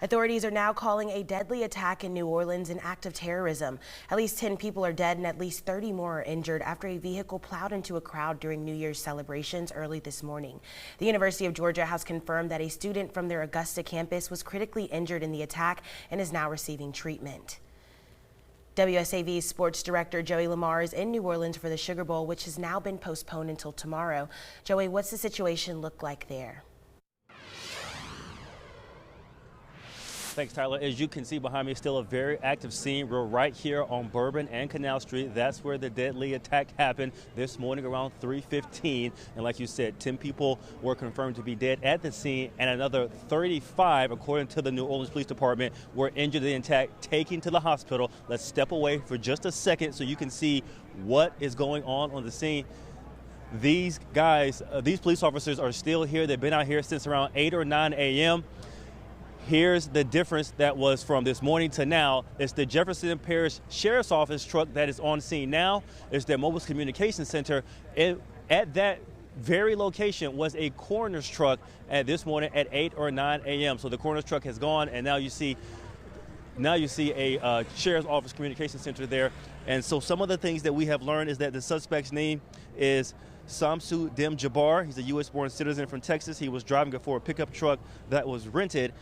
Authorities are now calling a deadly attack in New Orleans an act of terrorism. At least 10 people are dead and at least 30 more are injured after a vehicle plowed into a crowd during New Year's celebrations early this morning. The University of Georgia has confirmed that a student from their Augusta campus was critically injured in the attack and is now receiving treatment. WSAV's sports director Joey Lamar is in New Orleans for the Sugar Bowl, which has now been postponed until tomorrow. Joey, what's the situation look like there? Thanks, Tyler. As you can see behind me, still a very active scene. We're right here on Bourbon and Canal Street. That's where the deadly attack happened this morning around 3:15. And like you said, 10 people were confirmed to be dead at the scene, and another 35, according to the New Orleans Police Department, were injured in the attack, taken to the hospital. Let's step away for just a second so you can see what is going on the scene. These guys, these police officers are still here. They've been out here since around 8 or 9 a.m. Here's the difference that was from this morning to now. It's the Jefferson Parish Sheriff's Office truck that is on scene now. It's their mobile communications center. At that very location was a coroner's truck at this morning at 8 or 9 a.m. So the coroner's truck has gone, and now you see a Sheriff's Office communication center there. And so some of the things that we have learned is that the suspect's name is Samsu Dem Jabbar. He's a U.S.-born citizen from Texas. He was driving a Ford pickup truck that was rented.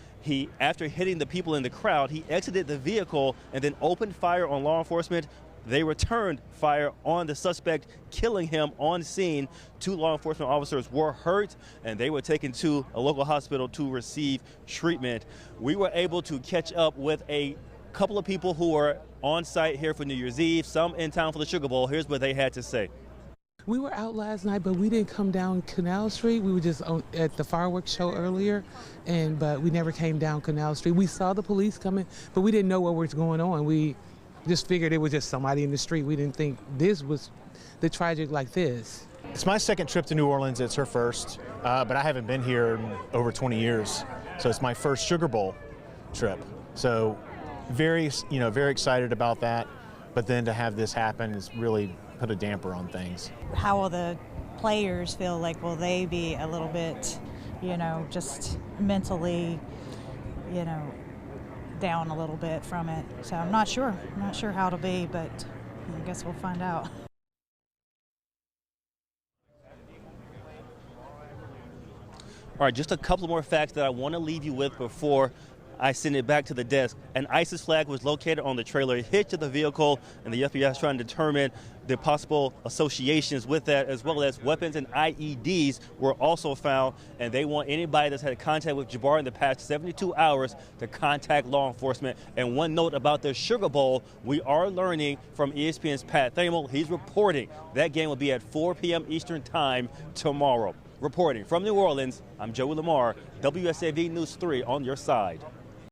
After hitting the people in the crowd, he exited the vehicle and then opened fire on law enforcement. They returned fire on the suspect, killing him on scene. 2 law enforcement officers were hurt, and they were taken to a local hospital to receive treatment. We were able to catch up with a couple of people who were on site here for New Year's Eve, some in town for the Sugar Bowl. Here's what they had to say. We were out last night, but we didn't come down Canal Street. We were just at the fireworks show earlier, but we never came down Canal Street. We saw the police coming, but we didn't know what was going on. We just figured it was just somebody in the street. We didn't think this was the tragic like this. It's my second trip to New Orleans. It's her first, but I haven't been here in over 20 years. So it's my first Sugar Bowl trip. So very excited about that. But then to have this happen is really put a damper on things. How will the players feel? Like, will they be a little bit, just mentally, down a little bit from it? So I'm not sure. I'm not sure how it'll be, but I guess we'll find out. All right, just a couple more facts that I want to leave you with before I send it back to the desk. An ISIS flag was located on the trailer hitch of the vehicle, and the FBI is trying to determine the possible associations with that, as well as weapons and IEDs were also found, and they want anybody that's had contact with Jabbar in the past 72 hours to contact law enforcement. And one note about the Sugar Bowl, we are learning from ESPN's Pat Thamel. He's reporting that game will be at 4 p.m. Eastern Time tomorrow. Reporting from New Orleans, I'm Joey Lamar, WSAV News 3 on your side.